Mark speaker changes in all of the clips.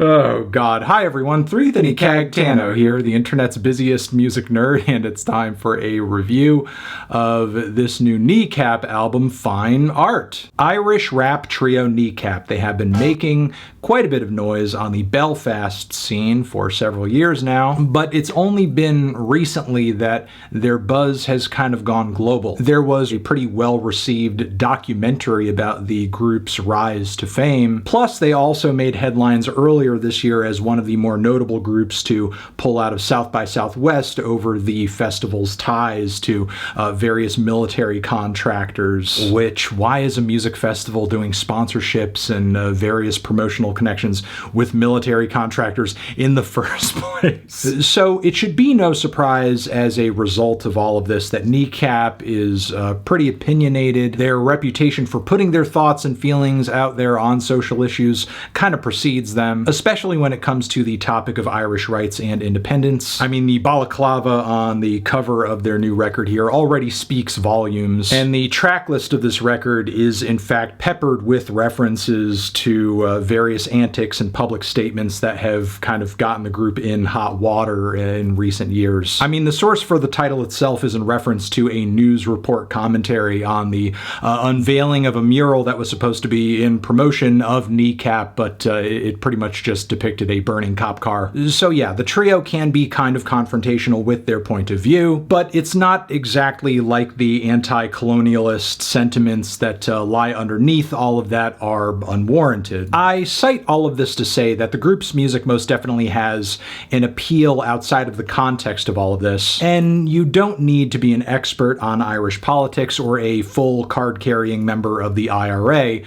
Speaker 1: Oh god. Hi everyone, 3 the Kneecap Tano here, the internet's busiest music nerd, and it's time for a review of this new Kneecap album, Fine Art. Irish rap trio Kneecap. They have been making quite a bit of noise on the Belfast scene for several years now, but it's only been recently that their buzz has kind of gone global. There was a pretty well-received documentary about the group's rise to fame, plus they also made headlines earlier this year as one of the more notable groups to pull out of South by Southwest over the festival's ties to various military contractors, which, why is a music festival doing sponsorships and various promotional connections with military contractors in the first place? So it should be no surprise as a result of all of this that Kneecap is pretty opinionated. Their reputation for putting their thoughts and feelings out there on social issues kind of precedes them, especially when it comes to the topic of Irish rights and independence. I mean, the balaclava on the cover of their new record here already speaks volumes, and the track list of this record is in fact peppered with references to various antics and public statements that have kind of gotten the group in hot water in recent years. I mean, the source for the title itself is in reference to a news report commentary on the unveiling of a mural that was supposed to be in promotion of Kneecap, but it pretty much just depicted a burning cop car. So yeah, the trio can be kind of confrontational with their point of view, but it's not exactly like the anti-colonialist sentiments that lie underneath all of that are unwarranted. I cite all of this to say that the group's music most definitely has an appeal outside of the context of all of this, and you don't need to be an expert on Irish politics or a full card-carrying member of the IRA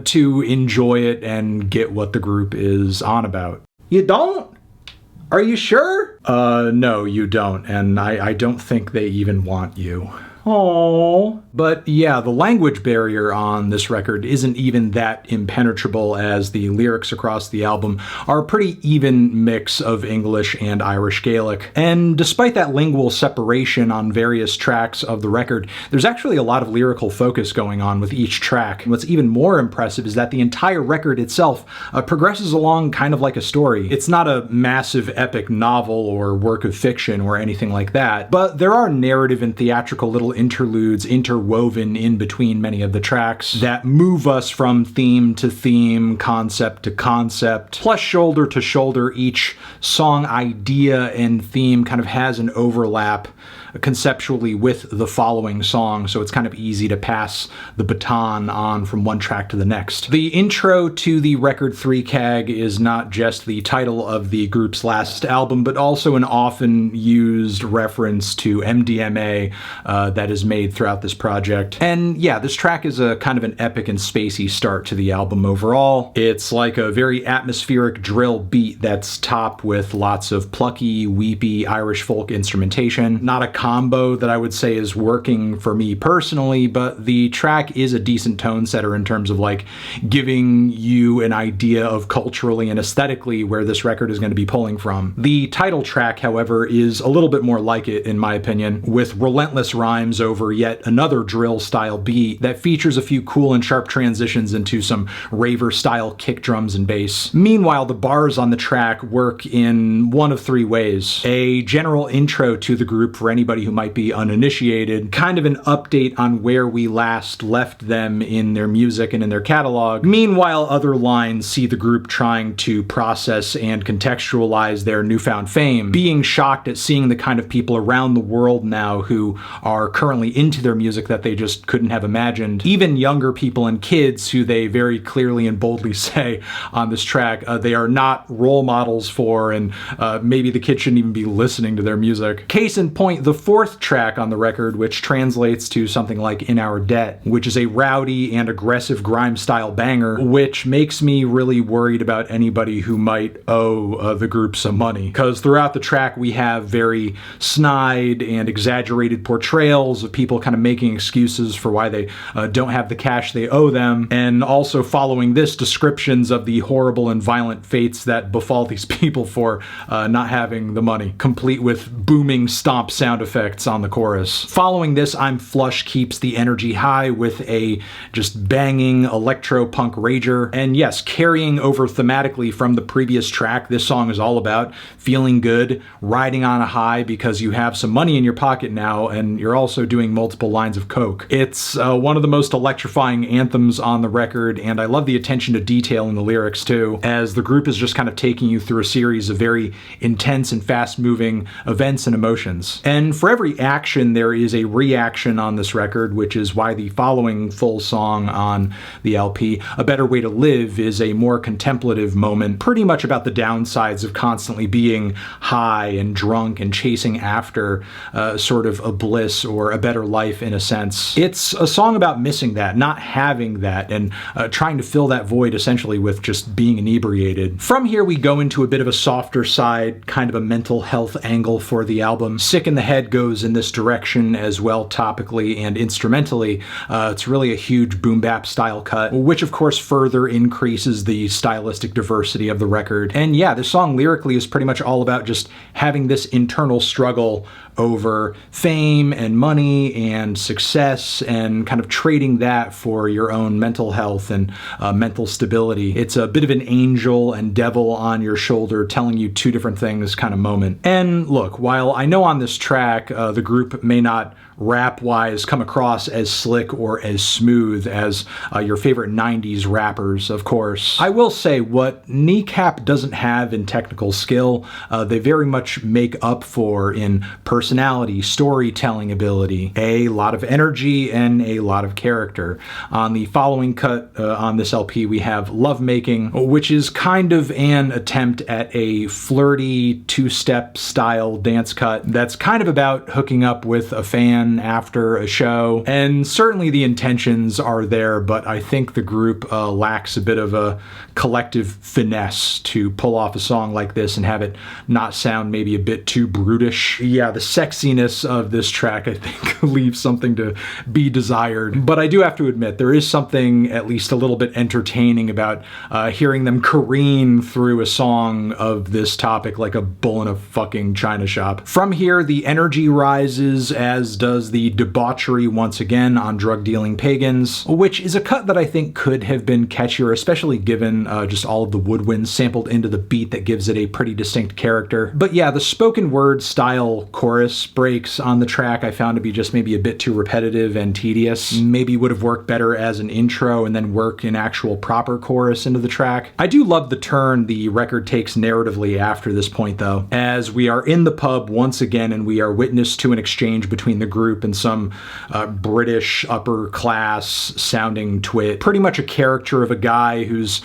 Speaker 1: to enjoy it and get what the group is on about. You don't? Are you sure? No, you don't, and I don't think they even want you. Aww. But yeah, the language barrier on this record isn't even that impenetrable, as the lyrics across the album are a pretty even mix of English and Irish Gaelic. And despite that lingual separation on various tracks of the record, there's actually a lot of lyrical focus going on with each track. And what's even more impressive is that the entire record itself progresses along kind of like a story. It's not a massive epic novel or work of fiction or anything like that, but there are narrative and theatrical little interludes interwoven in between many of the tracks that move us from theme to theme, concept to concept, plus shoulder to shoulder. Each song idea and theme kind of has an overlap conceptually with the following song, so it's kind of easy to pass the baton on from one track to the next. The intro to the record 3 Kag is not just the title of the group's last album, but also an often used reference to MDMA that is made throughout this project. And yeah, this track is a kind of an epic and spacey start to the album overall. It's like a very atmospheric drill beat that's topped with lots of plucky, weepy Irish folk instrumentation. Not a combo that I would say is working for me personally, but the track is a decent tone setter in terms of like giving you an idea of culturally and aesthetically where this record is going to be pulling from. The title track, however, is a little bit more like it in my opinion, with relentless rhymes over yet another drill style beat that features a few cool and sharp transitions into some raver style kick drums and bass. Meanwhile, the bars on the track work in one of 3 ways: a general intro to the group for anybody who might be uninitiated, kind of an update on where we last left them in their music and in their catalog. Meanwhile, other lines see the group trying to process and contextualize their newfound fame, being shocked at seeing the kind of people around the world now who are currently into their music that they just couldn't have imagined. Even younger people and kids who they very clearly and boldly say on this track they are not role models for, and maybe the kids shouldn't even be listening to their music. Case in point, the 4th track on the record, which translates to something like In Our Debt, which is a rowdy and aggressive grime style banger, which makes me really worried about anybody who might owe the group some money. Because throughout the track we have very snide and exaggerated portrayals emails of people kind of making excuses for why they don't have the cash they owe them, and also following this, descriptions of the horrible and violent fates that befall these people for not having the money, complete with booming stomp sound effects on the chorus. Following this, I'm Flush keeps the energy high with a just banging electro-punk rager. And yes, carrying over thematically from the previous track, this song is all about feeling good, riding on a high because you have some money in your pocket now and you're also doing multiple lines of coke. It's one of the most electrifying anthems on the record, and I love the attention to detail in the lyrics too, as the group is just kind of taking you through a series of very intense and fast-moving events and emotions. And for every action, there is a reaction on this record, which is why the following full song on the LP, A Better Way to Live, is a more contemplative moment, pretty much about the downsides of constantly being high and drunk and chasing after sort of a bliss or a better life in a sense. It's a song about missing that, not having that, and trying to fill that void essentially with just being inebriated. From here we go into a bit of a softer side, kind of a mental health angle for the album. Sick in the Head goes in this direction as well, topically and instrumentally. It's really a huge boom bap style cut, which of course further increases the stylistic diversity of the record. And yeah, this song lyrically is pretty much all about just having this internal struggle over fame and money and success, and kind of trading that for your own mental health and mental stability. It's a bit of an angel and devil on your shoulder telling you two different things kind of moment. And look, while I know on this track the group may not rap-wise come across as slick or as smooth as your favorite 90s rappers, of course, I will say what Kneecap doesn't have in technical skill, they very much make up for in personality, storytelling ability, a lot of energy, and a lot of character. On the following cut on this LP, we have Lovemaking, which is kind of an attempt at a flirty two-step style dance cut that's kind of about hooking up with a fan after a show, and certainly the intentions are there, but I think the group lacks a bit of a collective finesse to pull off a song like this and have it not sound maybe a bit too brutish. Yeah, the sexiness of this track I think leaves something to be desired, but I do have to admit there is something at least a little bit entertaining about hearing them careen through a song of this topic like a bull in a fucking china shop. From here, the energy rises, as does the debauchery once again on Drug Dealing Pagans, which is a cut that I think could have been catchier, especially given just all of the woodwinds sampled into the beat that gives it a pretty distinct character. But yeah, the spoken word style chorus breaks on the track I found to be just maybe a bit too repetitive and tedious. Maybe would have worked better as an intro and then work an actual proper chorus into the track. I do love the turn the record takes narratively after this point though, as we are in the pub once again and we are witness to an exchange between the group and some British upper class sounding twit. Pretty much a caricature of a guy who's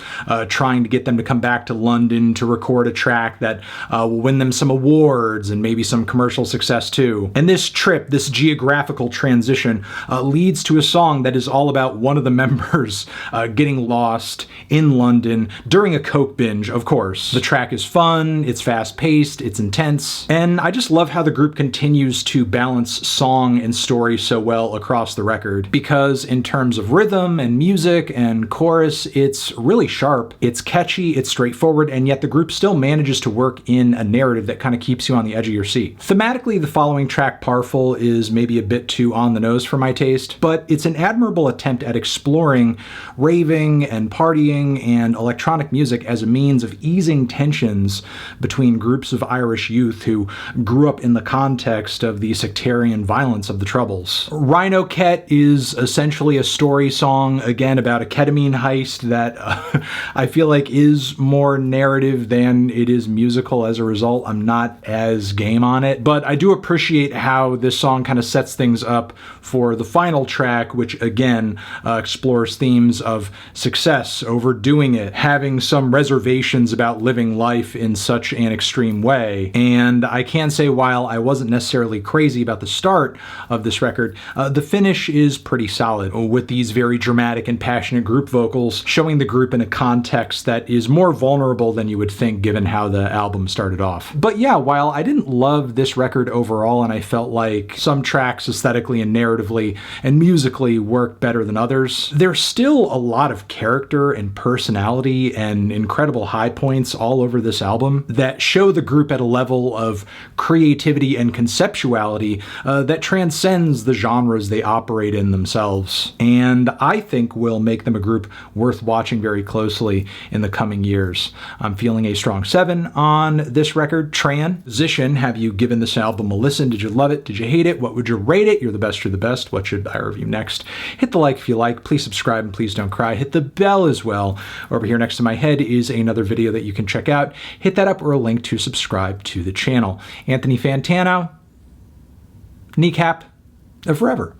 Speaker 1: trying to get them to come back to London to record a track that will win them some awards and maybe some commercial success too. And this trip, this geographical transition, leads to a song that is all about one of the members getting lost in London during a coke binge, of course. The track is fun, it's fast-paced, it's intense, and I just love how the group continues to balance song and story so well across the record, because in terms of rhythm and music and chorus, it's really sharp, it's catchy, it's straightforward, and yet the group still manages to work in a narrative that kind of keeps you on the edge of your seat. Thematically, the following track, Parful, is maybe a bit too on the nose for my taste, but it's an admirable attempt at exploring raving and partying and electronic music as a means of easing tensions between groups of Irish youth who grew up in the context of the sectarian violence of the Troubles. Rhino Ket is essentially a story song, again, about a ketamine heist that I feel like is more narrative than it is musical as a result. I'm not as game on it, but I do appreciate how this song kind of sets things up for the final track, which again explores themes of success, overdoing it, having some reservations about living life in such an extreme way. And I can say, while I wasn't necessarily crazy about the start of this record, the finish is pretty solid, with these very dramatic and passionate group vocals showing the group in a context that is more vulnerable than you would think given how the album started off. But yeah, while I didn't love this record overall and I felt like some tracks aesthetically and narratively and musically work better than others. There's still a lot of character and personality and incredible high points all over this album that show the group at a level of creativity and conceptuality that transcends the genres they operate in themselves, and I think will make them a group worth watching very closely in the coming years. I'm feeling a strong 7 on this record. Transition, have you given this album a listen? Did you love it? Did you hate it? What would you rate it? You're the best, you're the best. What should I review next? Hit the like if you like. Please subscribe and please don't cry. Hit the bell as well. Over here next to my head is another video that you can check out. Hit that up or a link to subscribe to the channel. Anthony Fantano, Kneecap, forever.